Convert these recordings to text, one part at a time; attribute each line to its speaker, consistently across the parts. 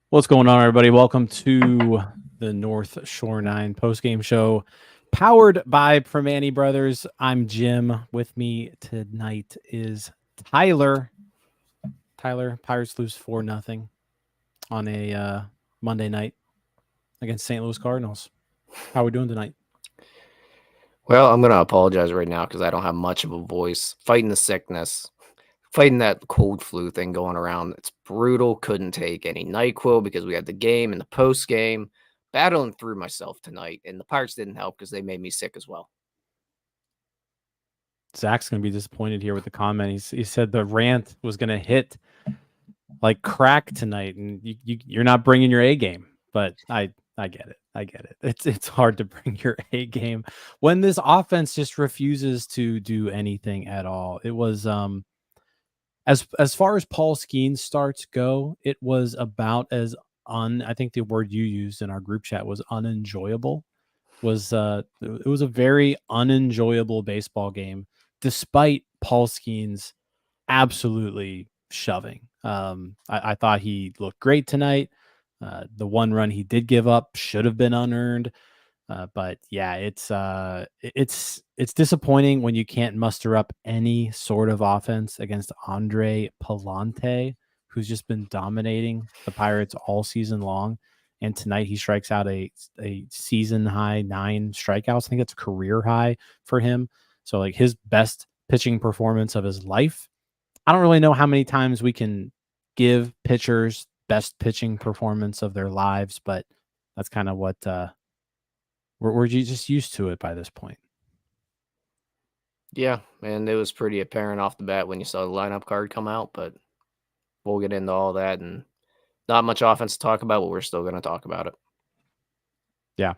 Speaker 1: What's going on, everybody? Welcome to the North Shore 9 postgame show, powered by Primanti Brothers. I'm Jim. With me tonight is Tyler. Tyler, Pirates lose 4-0 on a Monday night against St. Louis Cardinals. How are we doing tonight?
Speaker 2: Well, I'm going to apologize right now because I don't have much of a voice. Fighting the sickness. Fighting that cold flu thing going around. It's brutal. Couldn't take any NyQuil because we had the game and the post game. Battling through myself tonight, and the Pirates didn't help because they made me sick as well.
Speaker 1: Zach's going to be disappointed here with the comment. He said the rant was going to hit like crack tonight, and you're not bringing your A game. But I get it. I get it. It's hard to bring your A game when this offense just refuses to do anything at all. It was as far as Paul Skenes starts go, it was about as I think the word you used in our group chat was unenjoyable. It was a very unenjoyable baseball game, despite Paul Skenes absolutely shoving. I thought he looked great tonight. The one run he did give up should have been unearned. But yeah, it's disappointing when you can't muster up any sort of offense against Andre Palante, who's just been dominating the Pirates all season long. And tonight he strikes out a season high 9 strikeouts. I think it's career high for him. So like his best pitching performance of his life. I don't really know how many times we can give pitchers best pitching performance of their lives, but that's kind of what we're just used to it by this point.
Speaker 2: Yeah, and it was pretty apparent off the bat when you saw the lineup card come out, but we'll get into all that, and not much offense to talk about, but we're still going to talk about it.
Speaker 1: Yeah.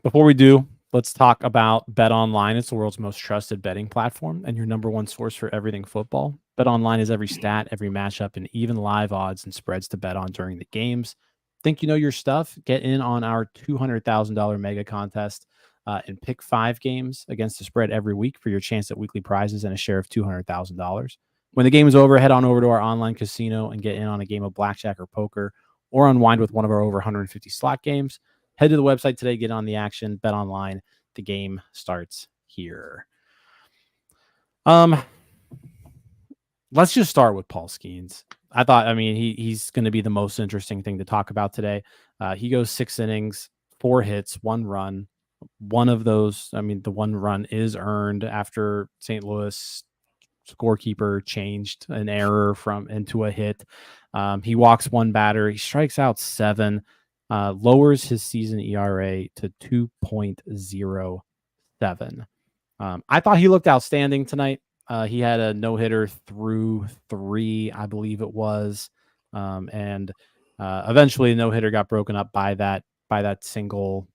Speaker 1: Before we do, let's talk about BetOnline. It's the world's most trusted betting platform and your number one source for everything football. BetOnline is every stat, every matchup, and even live odds and spreads to bet on during the games. Think you know your stuff? Get in on our $200,000 mega contest and pick 5 games against the spread every week for your chance at weekly prizes and a share of $200,000. When the game is over, head on over to our online casino and get in on a game of blackjack or poker, or unwind with one of our over 150 slot games. Head to the website today, get on the action, bet online. The game starts here. Let's just start with Paul Skenes. He's going to be the most interesting thing to talk about today. He goes 6 innings, 4 hits, 1 run. One of those, the one run is earned after St. Louis scorekeeper changed an error into a hit. He walks 1 batter. He strikes out 7, lowers his season ERA to 2.07. I thought he looked outstanding tonight. He had a no-hitter through 3, I believe it was. And eventually the no-hitter got broken up by that single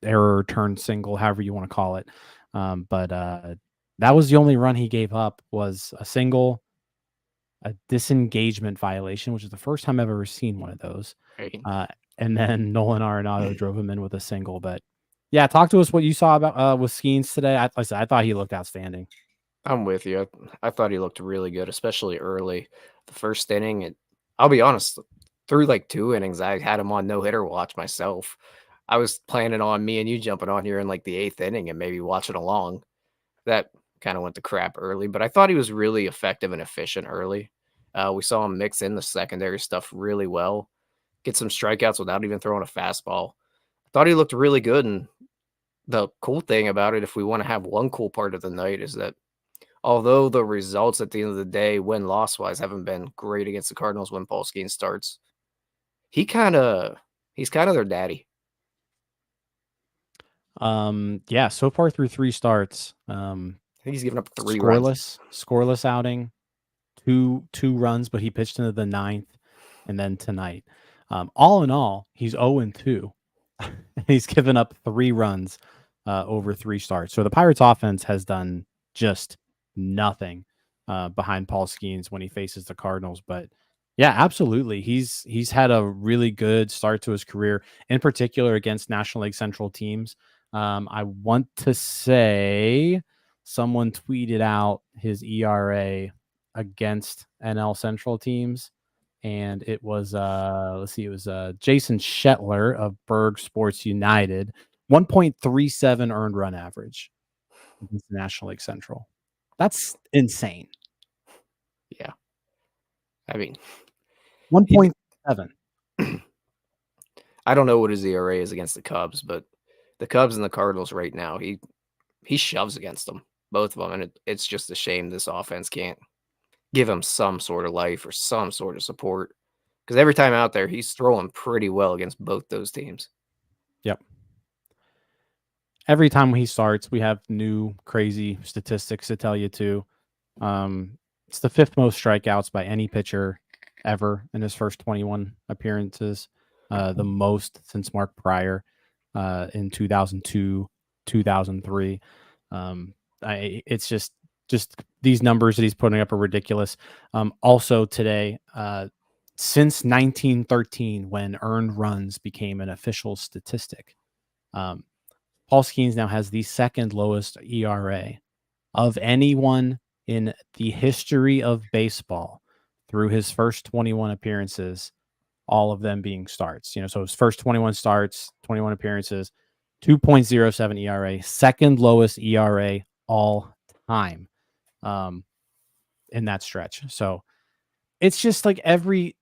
Speaker 1: error turned single, however you want to call it. But that was the only run he gave up, was a single, a disengagement violation, which is the first time I've ever seen one of those.
Speaker 2: Right.
Speaker 1: And then Nolan Arenado drove him in with a single. But yeah, talk to us what you saw about with Skenes today. I thought he looked outstanding.
Speaker 2: I'm with you. I thought he looked really good, especially early. The first inning, I'll be honest, through like 2 innings, I had him on no-hitter watch myself. I was planning on me and you jumping on here in like the 8th inning and maybe watching along. That kind of went to crap early, but I thought he was really effective and efficient early. We saw him mix in the secondary stuff really well, get some strikeouts without even throwing a fastball. I thought he looked really good, and the cool thing about it, if we want to have one cool part of the night, is that although the results at the end of the day, win-loss wise, haven't been great against the Cardinals when Paul Skenes starts, he's kind of their daddy.
Speaker 1: Yeah, so far through 3 starts,
Speaker 2: I think he's given up 3 runs.
Speaker 1: Scoreless outing, two runs, but he pitched into the ninth, and then tonight. All in all, he's 0-2. He's given up 3 runs over 3 starts. So the Pirates offense has done just nothing behind Paul Skenes when he faces the Cardinals. But yeah, absolutely. He's had a really good start to his career, in particular against National League Central teams. I want to say someone tweeted out his ERA against NL Central teams, and it was it was Jason Shetler of Berg Sports United, 1.37 earned run average against the National League Central. That's insane.
Speaker 2: Yeah. I mean,
Speaker 1: 1.7.
Speaker 2: I don't know what his ERA is against the Cubs, but the Cubs and the Cardinals right now, he shoves against them, both of them, and it's just a shame this offense can't give him some sort of life or some sort of support, because every time out there, he's throwing pretty well against both those teams.
Speaker 1: Yep. Every time he starts, we have new crazy statistics to tell you too. It's the 5th most strikeouts by any pitcher ever in his first 21 appearances, the most since Mark Pryor in 2002, 2003. It's just these numbers that he's putting up are ridiculous. Also today, since 1913, when earned runs became an official statistic, Paul Skenes now has the 2nd lowest ERA of anyone in the history of baseball through his first 21 appearances, all of them being starts. So his first 21 starts, 21 appearances, 2.07 ERA, 2nd lowest ERA all time in that stretch. So it's just like every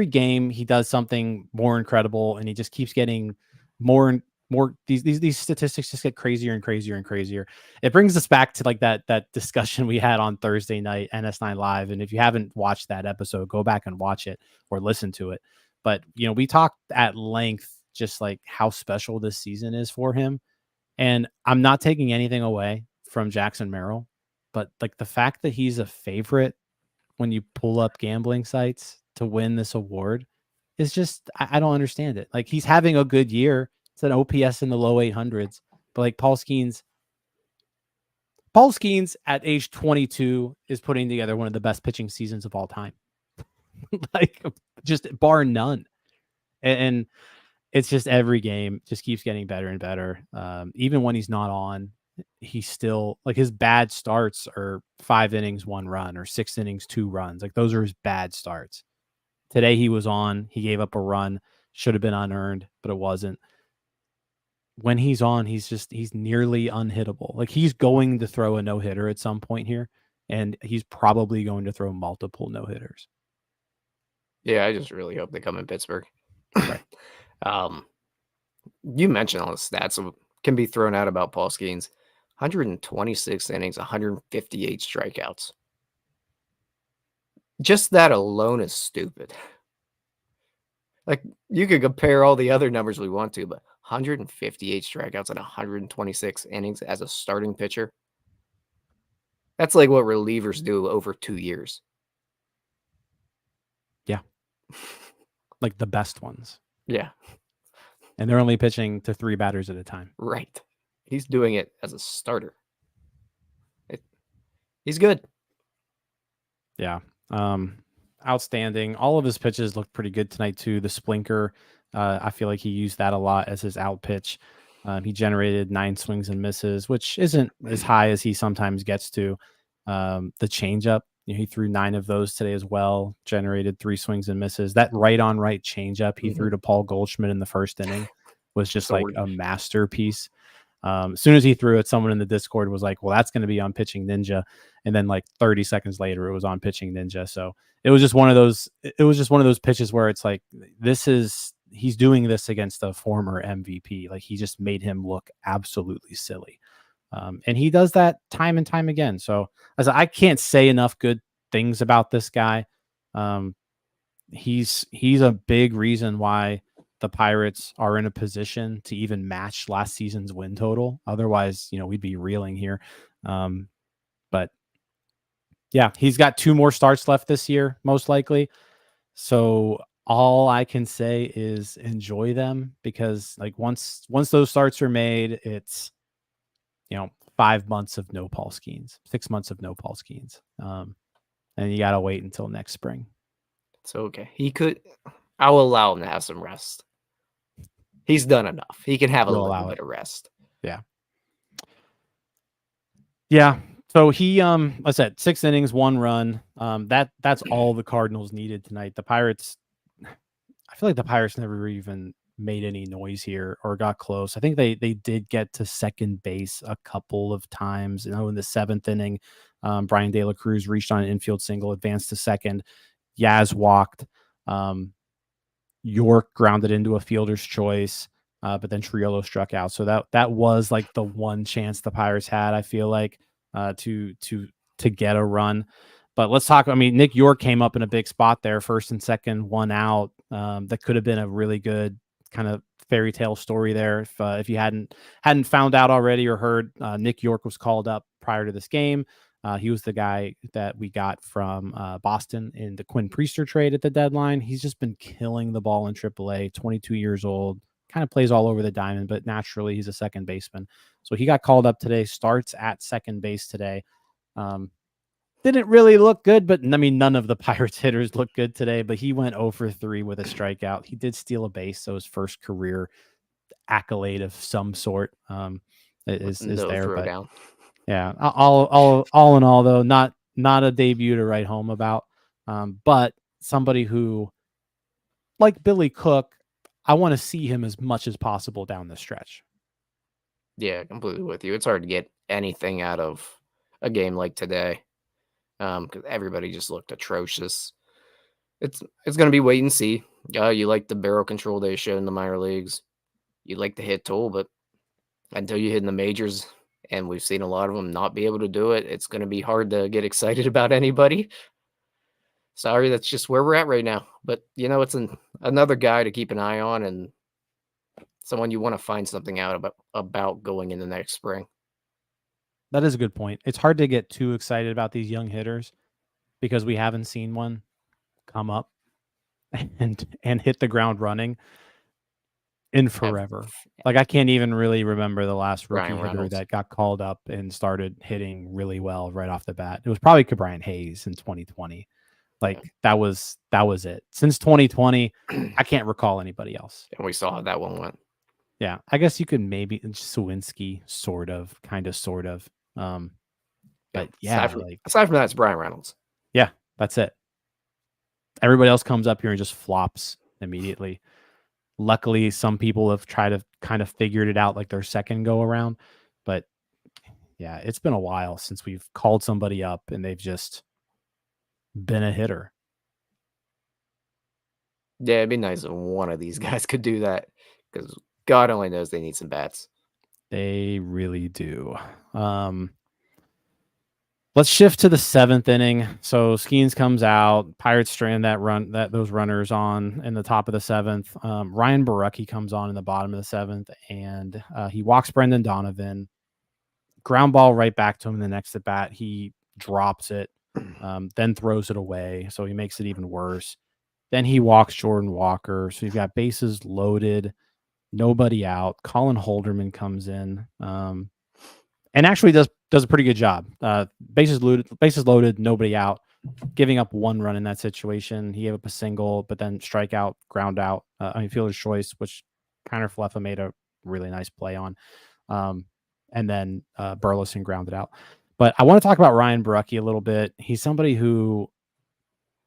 Speaker 1: game he does something more incredible, and he just keeps getting more and more. These statistics just get crazier and crazier and crazier. It brings us back to like that discussion we had on Thursday night, NS9 Live. And if you haven't watched that episode, go back and watch it or listen to it. But we talked at length just like how special this season is for him. And I'm not taking anything away from Jackson Merrill, but like the fact that he's a favorite when you pull up gambling sites to win this award is just, I don't understand it. Like, he's having a good year. It's an OPS in the low 800s, but like Paul Skenes at age 22 is putting together one of the best pitching seasons of all time. Like, just bar none. And it's just every game just keeps getting better and better. Even when he's not on, he's still like, his bad starts are 5 innings, 1 run, or 6 innings, 2 runs. Like, those are his bad starts. Today he was on, he gave up a run, should have been unearned, but it wasn't. When he's on, he's nearly unhittable. Like, he's going to throw a no-hitter at some point here, and he's probably going to throw multiple no-hitters.
Speaker 2: Yeah, I just really hope they come in Pittsburgh.
Speaker 1: Right.
Speaker 2: You mentioned all the stats that can be thrown out about Paul Skenes. 126 innings, 158 strikeouts. Just that alone is stupid. Like, you could compare all the other numbers we want to, but 158 strikeouts and 126 innings as a starting pitcher. That's like what relievers do over 2 years.
Speaker 1: Yeah. Like the best ones.
Speaker 2: Yeah.
Speaker 1: And they're only pitching to 3 batters at a time.
Speaker 2: Right. He's doing it as a starter. He's good.
Speaker 1: Yeah. Outstanding. All of his pitches looked pretty good tonight too. The splinker, I feel like he used that a lot as his out pitch. He generated 9 swings and misses, which isn't as high as he sometimes gets to. The changeup, he threw 9 of those today as well, generated 3 swings and misses. That right on right changeup he threw to Paul Goldschmidt in the first inning was just like a masterpiece. As soon as he threw it, someone in the Discord was like, well, that's going to be on Pitching Ninja. And then like 30 seconds later, it was on Pitching Ninja. So it was just one of those pitches where it's like, he's doing this against a former MVP. Like, he just made him look absolutely silly. And he does that time and time again. So I can't say enough good things about this guy. He's a big reason why the Pirates are in a position to even match last season's win total. Otherwise, we'd be reeling here. But Yeah, he's got 2 more starts left this year, most likely. So all I can say is enjoy them, because like once those starts are made, it's 5 months of no Paul Skenes, 6 months of no Paul Skenes. And you gotta wait until next spring.
Speaker 2: It's okay. I'll allow him to have some rest. He's done enough. He can have a little bit of rest.
Speaker 1: Yeah. Yeah. So he, I said 6 innings, 1 run. That's all the Cardinals needed tonight. The Pirates, I feel like the Pirates never even made any noise here or got close. I think they did get to second base a couple of times. In the 7th inning, Brian De La Cruz reached on an infield single, advanced to second. Yaz walked. Yorke grounded into a fielder's choice, but then Triolo struck out. So that was like the one chance the Pirates had, I feel like, to get a run. But let's talk. I mean, Nick Yorke came up in a big spot there, first and second, 1 out. That could have been a really good kind of fairy tale story there. If you hadn't found out already or heard, Nick Yorke was called up prior to this game. He was the guy that we got from Boston in the Quinn Priester trade at the deadline. He's just been killing the ball in AAA, 22 years old, kind of plays all over the diamond, but naturally he's a second baseman. So he got called up today, starts at second base today. Didn't really look good, but I mean, none of the Pirates hitters looked good today, but he went 0 for 3 with a strikeout. He did steal a base, so his first career accolade of some sort is there. But
Speaker 2: down.
Speaker 1: Yeah, all in all, though, not a debut to write home about, but somebody who, like Billy Cook, I want to see him as much as possible down the stretch.
Speaker 2: Yeah, completely with you. It's hard to get anything out of a game like today, because everybody just looked atrocious. It's going to be wait and see. You like the barrel control they showed in the minor leagues. You like the hit tool, but until you hit in the majors, and we've seen a lot of them not be able to do it, it's going to be hard to get excited about anybody. Sorry, that's just where we're at right now. But, it's another guy to keep an eye on, and someone you want to find something out about going in the next spring.
Speaker 1: That is a good point. It's hard to get too excited about these young hitters because we haven't seen one come up and hit the ground running in forever. Like, I can't even really remember the last rookie hitter that got called up and started hitting really well right off the bat. It was probably Cabrian Hayes in 2020. Like, that was it. Since 2020, I can't recall anybody else.
Speaker 2: And we saw how that one went.
Speaker 1: Yeah, I guess you could maybe Sawinski, sort of. But yeah,
Speaker 2: aside from that, it's Brian Reynolds.
Speaker 1: Yeah, that's it. Everybody else comes up here and just flops immediately. Luckily, some people have tried to kind of figured it out like their second go around. But yeah, it's been a while since we've called somebody up and they've just been a hitter.
Speaker 2: Yeah, it'd be nice if one of these guys could do that, because God only knows they need some bats.
Speaker 1: They really do. Let's shift to the 7th inning. So Skenes comes out. Pirates strand those runners on in the top of the 7th. Ryan Borucki comes on in the bottom of the 7th, and he walks Brendan Donovan. Ground ball right back to him in the next at bat. He drops it, then throws it away. So he makes it even worse. Then he walks Jordan Walker. So you've got bases loaded, nobody out. Colin Holderman comes in. And actually does a pretty good job. Bases loaded, nobody out, giving up 1 run in that situation. He gave up a single, but then strikeout, ground out. Fielder's choice, which Connor Fleffa made a really nice play on. And then Burleson grounded out. But I want to talk about Ryan Borucki a little bit. He's somebody who,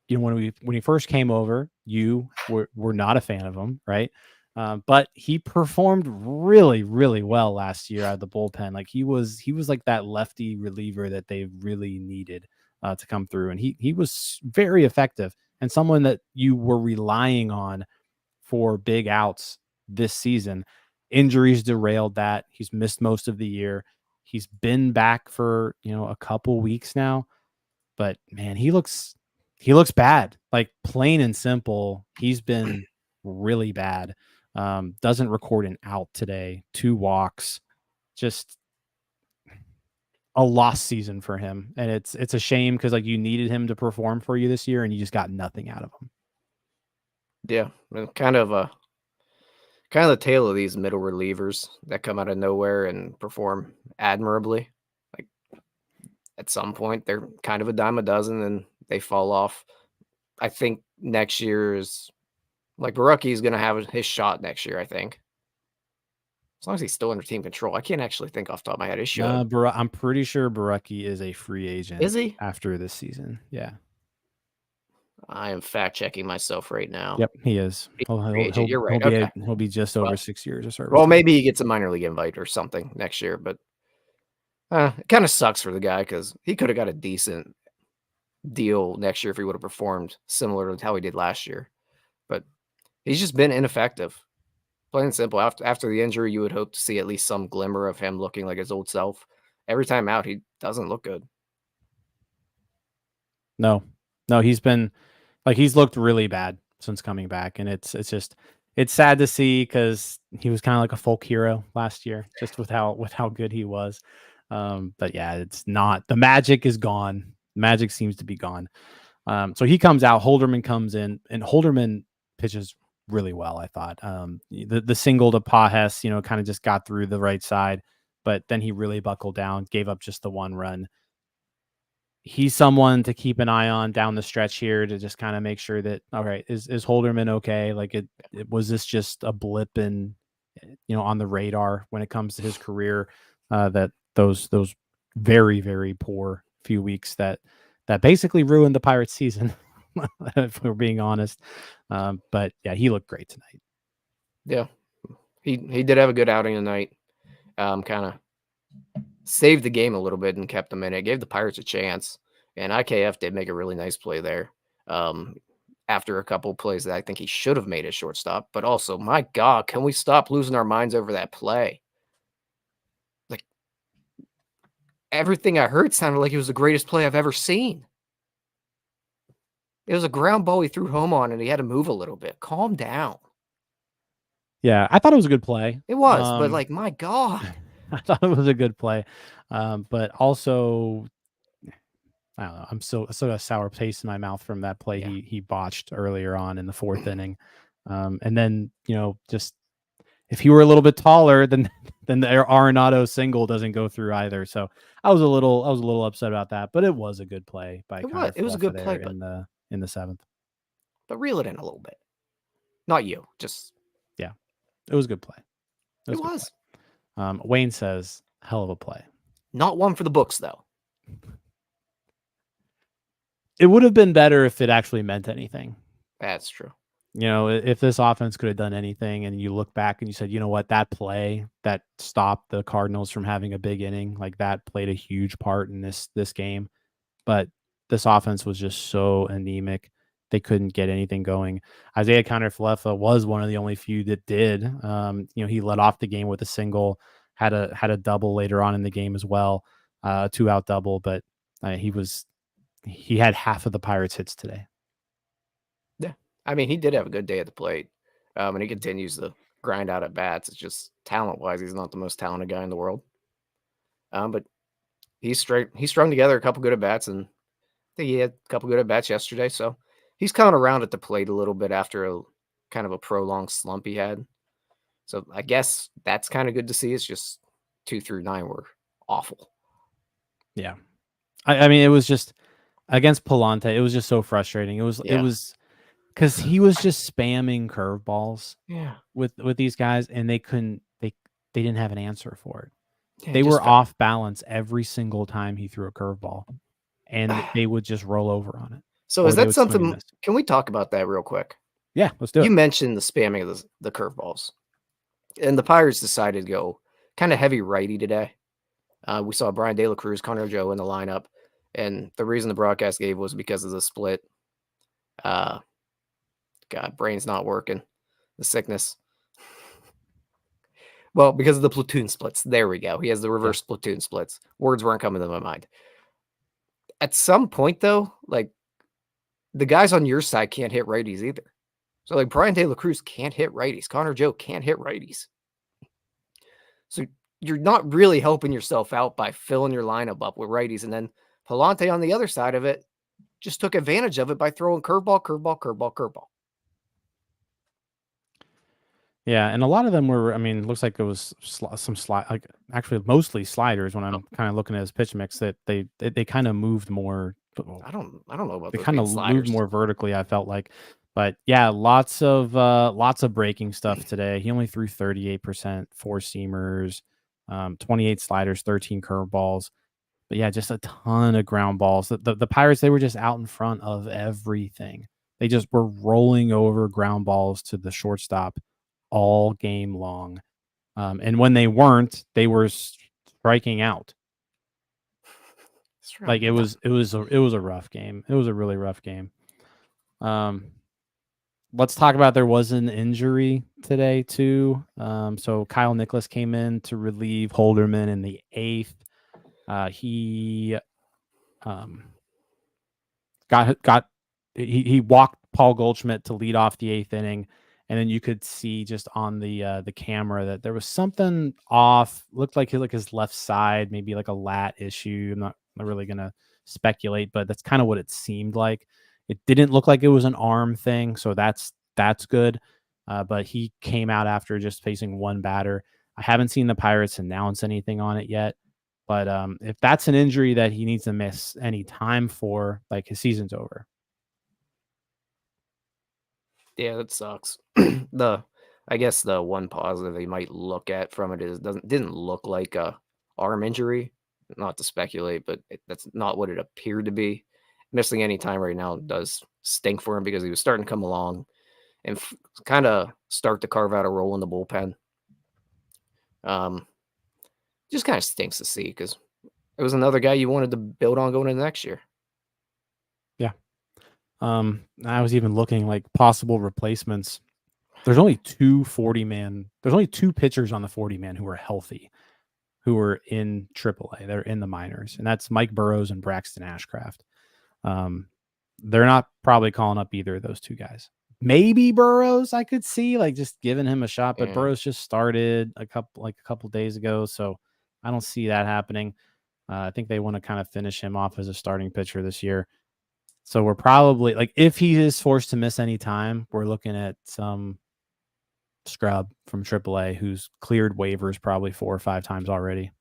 Speaker 1: when he first came over, you were not a fan of him, right? But he performed really, really well last year out of the bullpen. Like, he was like that lefty reliever that they really needed to come through. And he was very effective, and someone that you were relying on for big outs this season. Injuries derailed that. He's missed most of the year. He's been back for, a couple weeks now, but man, he looks bad. Like, plain and simple, he's been really bad. Doesn't record an out today, 2 walks. Just, a lost season for him, and it's a shame because like you needed him to perform for you this year, and you just got nothing out of him.
Speaker 2: Yeah, kind of the tale of these middle relievers that come out of nowhere and perform admirably. Like at some point, they're kind of a dime a dozen, and they fall off. I think next year is like Barucki is going to have his shot next year. I think as long as he's still under team control. I can't actually think off the top of my head. He should.
Speaker 1: I'm pretty sure Barucki is a free agent.
Speaker 2: Is he?
Speaker 1: After this season? Yeah.
Speaker 2: I am fact checking myself right now.
Speaker 1: Yep, he is.
Speaker 2: You're right. Okay.
Speaker 1: He'll be just over 6 years of service.
Speaker 2: Well, maybe he gets a minor league invite or something next year, but it kind of sucks for the guy because he could have got a decent deal next year if he would have performed similar to how he did last year. But he's just been ineffective. Plain and simple. After the injury, you would hope to see at least some glimmer of him looking like his old self. Every time out, he doesn't look good.
Speaker 1: No, he's been like he's looked really bad since coming back, and it's sad to see because he was kind of like a folk hero last year, just with how good he was. But yeah, it's not, the magic is gone. Magic seems to be gone. So he comes out, Holderman comes in, and Holderman pitches really well, I thought. The single to Pajes, kind of just got through the right side, but then he really buckled down, gave up just the one run. He's someone to keep an eye on down the stretch here to just kind of make sure that, all right, is Holderman okay? Like it was this just a blip in, on the radar when it comes to his career, that those very, very poor few weeks that basically ruined the Pirates season, if we're being honest. But yeah, he looked great tonight.
Speaker 2: Yeah, he did have a good outing tonight. Kind of saved the game a little bit and kept them in it. Gave the Pirates a chance, and IKF did make a really nice play there. After a couple plays that I think he should have made at shortstop, but also, my God, can we stop losing our minds over that play? Like everything I heard sounded like it was the greatest play I've ever seen. It was a ground ball he threw home on, and he had to move a little bit. Calm down.
Speaker 1: Yeah, I thought it was a good play.
Speaker 2: It was, but like, my God.
Speaker 1: I thought it was a good play. But also, I don't know. I'm still a sour taste in my mouth from that play he botched earlier on in the fourth inning. And then, just if he were a little bit taller, then the Arenado single doesn't go through either. So I was a little upset about that, but it was a good play by Connor.
Speaker 2: It was a good play,
Speaker 1: but in the seventh.
Speaker 2: But reel it in a little bit. Not you, just
Speaker 1: it was a good play.
Speaker 2: It was.
Speaker 1: Wayne says, hell of a play.
Speaker 2: Not one for the books, though.
Speaker 1: It would have been better if it actually meant anything.
Speaker 2: That's true.
Speaker 1: If this offense could have done anything and you look back and you said, you know what, that play that stopped the Cardinals from having a big inning, like that played a huge part in this game. But this offense was just so anemic. They couldn't get anything going. Isaiah Kiner-Falefa was one of the only few that did. He led off the game with a single, had a double later on in the game as well, a 2-out double. But he had half of the Pirates hits today.
Speaker 2: Yeah, I mean, he did have a good day at the plate, and he continues to grind out at bats. It's just talent-wise, he's not the most talented guy in the world. But he strung together a couple good at bats, and I think he had a couple good at bats yesterday. So he's coming around at the plate a little bit after a kind of a prolonged slump he had. So I guess that's kind of good to see. It's just 2 through 9 were awful.
Speaker 1: Yeah. I mean, it was just against Palante. It was just so frustrating. It was because he was just spamming curveballs with these guys, and they didn't have an answer for it. Yeah, they were off balance every single time he threw a curveball, and they would just roll over on it.
Speaker 2: So is that something? Can we talk about that real quick?
Speaker 1: Yeah, let's do it.
Speaker 2: You mentioned the spamming of the curveballs, and the Pirates decided to go kind of heavy righty today. We saw Brian De La Cruz, Connor Joe in the lineup, and the reason the broadcast gave was because of the split. God, brain's not working. The sickness. Well, because of the platoon splits. There we go. He has the reverse platoon splits. Words weren't coming to my mind. At some point, though, like, the guys on your side can't hit righties either. So, like, Brian De La Cruz can't hit righties. Connor Joe can't hit righties. So you're not really helping yourself out by filling your lineup up with righties. And then Palante on the other side of it just took advantage of it by throwing curveball, curveball, curveball, curveball.
Speaker 1: Yeah, and a lot of them were. I mean, looks like it was some slide, like actually mostly sliders. When I'm kind of looking at his pitch mix, that they kind of moved more.
Speaker 2: I don't know about
Speaker 1: They
Speaker 2: those
Speaker 1: kind
Speaker 2: being
Speaker 1: of moved
Speaker 2: sliders.
Speaker 1: more vertically. I felt like, but yeah, lots of breaking stuff today. He only threw 38%, 4-seamers, 28 sliders, 13 curveballs. But yeah, just a ton of ground balls. The Pirates, they were just out in front of everything. They just were rolling over ground balls to the shortstop all game long. And when they weren't, they were striking out. Like it was a rough game. It was a really rough game. Let's talk about, there was an injury today too. So Kyle Nicholas came in to relieve Holderman in the 8th. He he walked Paul Goldschmidt to lead off the 8th inning, and then you could see just on the camera that there was something off. Looked like his left side, maybe like a lat issue. I'm not really gonna speculate, but that's kind of what it seemed like. It didn't look like it was an arm thing, so that's good. But he came out after just facing one batter. I haven't seen the Pirates announce anything on it yet. But if that's an injury that he needs to miss any time for, like, his season's over.
Speaker 2: Yeah, that sucks. I guess the one positive they might look at from it is didn't look like a arm injury. Not to speculate, but that's not what it appeared to be. Missing any time right now does stink for him because he was starting to come along and kind of start to carve out a role in the bullpen. Just kind of stinks to see because it was another guy you wanted to build on going into next year.
Speaker 1: Yeah. I was even looking like possible replacements. There's only two pitchers on the 40-man who are healthy, who are in AAA. They're in the minors, and that's Mike Burrows and Braxton Ashcraft. They're not probably calling up either of those two guys. Maybe Burrows, I could see like just giving him a shot, but Burrows just started a couple days ago, so I don't see that happening. I think they want to kind of finish him off as a starting pitcher this year. So we're probably, like, if he is forced to miss any time, we're looking at some scrub from AAA who's cleared waivers probably 4 or 5 times already,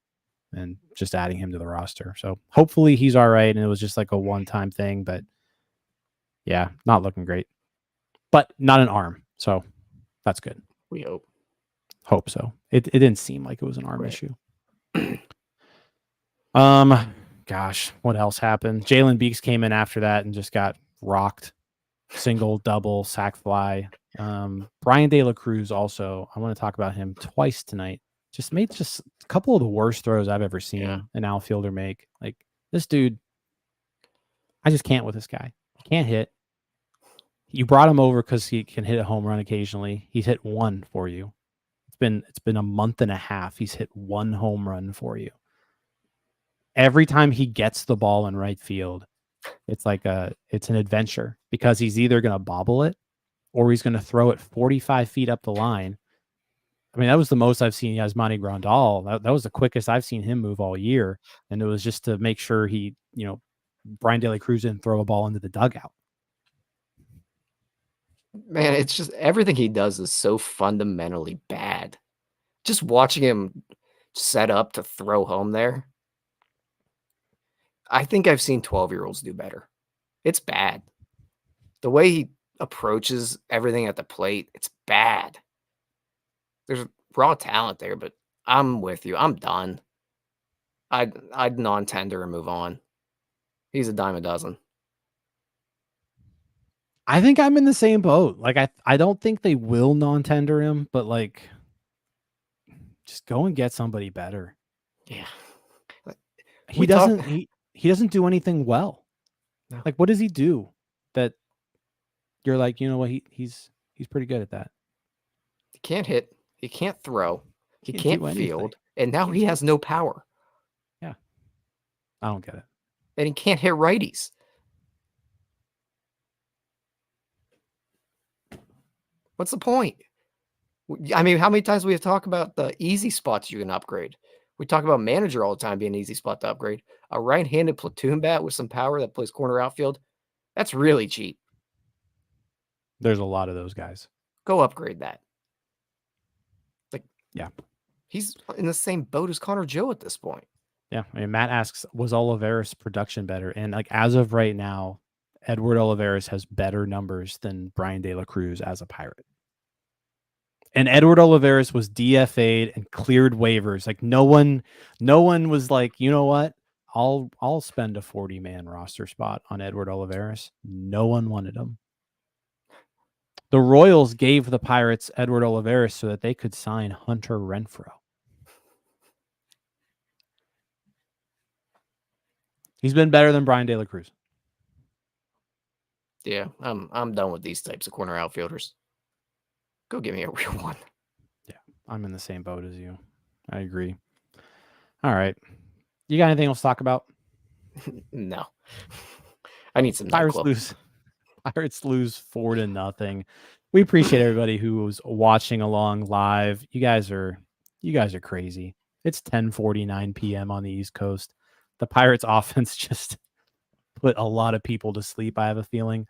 Speaker 1: and just adding him to the roster. So hopefully he's all right, and it was just like a one-time thing, but yeah, not looking great. But not an arm, so that's good.
Speaker 2: We
Speaker 1: Hope so. It didn't seem like it was an arm issue. Gosh, what else happened? Jalen Beeks came in after that and just got rocked. Single, double, sac fly. Brian De La Cruz also, I want to talk about him twice tonight. Just made just a couple of the worst throws I've ever seen an outfielder make. Like, this dude, I just can't with this guy. He can't hit. You brought him over because he can hit a home run occasionally. He's hit one for you. It's been a month and a half. He's hit one home run for you. Every time he gets the ball in right field, it's an adventure, because he's either going to bobble it or he's going to throw it 45 feet up the line. I mean, that was the most I've seen Yasmani Grandal. That was the quickest I've seen him move all year. And it was just to make sure Brian De La Cruz didn't throw a ball into the dugout.
Speaker 2: Man, it's just everything he does is so fundamentally bad. Just watching him set up to throw home there, I think I've seen 12-year-olds do better. It's bad. The way he approaches everything at the plate, it's bad. There's raw talent there, but I'm with you. I'm done. I'd non-tender and move on. He's a dime a dozen.
Speaker 1: I think I'm in the same boat. Like, I don't think they will non-tender him, but like, just go and get somebody better.
Speaker 2: Yeah.
Speaker 1: He doesn't do anything well. No. Like, what does he do that you're like, you know what, he's pretty good at that?
Speaker 2: He can't hit, he can't throw, he can't field, and now he has no power.
Speaker 1: Yeah. I don't get it.
Speaker 2: And he can't hit righties. What's the point? I mean, how many times we have talked about the easy spots you can upgrade? We talk about manager all the time being an easy spot to upgrade. A right-handed platoon bat with some power that plays corner outfield, that's really cheap.
Speaker 1: There's a lot of those guys.
Speaker 2: Go upgrade that.
Speaker 1: Yeah.
Speaker 2: He's in the same boat as Connor Joe at this point.
Speaker 1: Yeah. I mean, Matt asks, was Olivares' production better? And like as of right now, Edward Olivares has better numbers than Brian De La Cruz as a Pirate. And Edward Olivares was DFA'd and cleared waivers. Like no one was like, you know what? I'll spend a 40-man roster spot on Edward Olivares. No one wanted him. The Royals gave the Pirates Edward Olivares so that they could sign Hunter Renfroe. He's been better than Brian De La Cruz.
Speaker 2: Yeah, I'm done with these types of corner outfielders. Go give me a real one.
Speaker 1: Yeah, I'm in the same boat as you. I agree. All right. You got anything else to talk about?
Speaker 2: No. I need some
Speaker 1: Pirates lose 4-0. We appreciate everybody who was watching along live. You guys are crazy. It's 10:49 p.m. on the East Coast. The Pirates offense just put a lot of people to sleep, I have a feeling.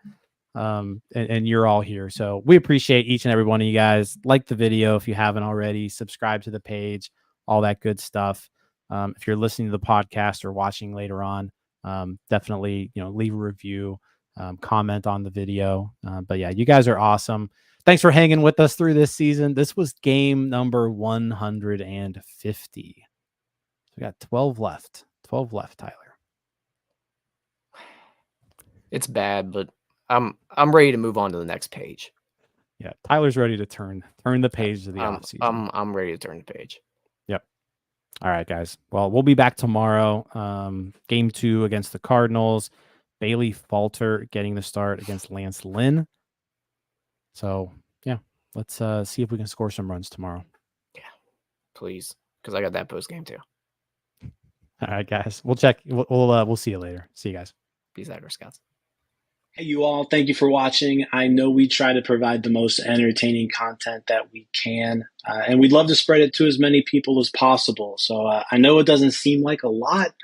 Speaker 1: And you're all here. So we appreciate each and every one of you guys. Like the video if you haven't already, subscribe to the page, all that good stuff. If you're listening to the podcast or watching later on, definitely, leave a review, comment on the video. But yeah, you guys are awesome. Thanks for hanging with us through this season. This was game number 150. We got 12 left. 12 left, Tyler.
Speaker 2: It's bad, but I'm ready to move on to the next page.
Speaker 1: Yeah, Tyler's ready to turn the page to the offseason.
Speaker 2: I'm ready to turn the page.
Speaker 1: Yep. All right, guys. Well, we'll be back tomorrow. Game 2 against the Cardinals. Bailey Falter getting the start against Lance Lynn. So yeah, let's see if we can score some runs tomorrow.
Speaker 2: Yeah, please, because I got that post game too.
Speaker 1: All right, guys. We'll check. We'll see you later. See you guys.
Speaker 2: Peace out, Girl Scouts.
Speaker 3: Hey, you all. Thank you for watching. I know we try to provide the most entertaining content that we can, and we'd love to spread it to as many people as possible. So I know it doesn't seem like a lot,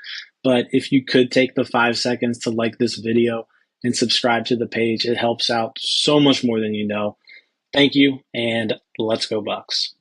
Speaker 3: but if you could take the 5 seconds to like this video and subscribe to the page, it helps out so much more than you know. Thank you, and let's go Bucks.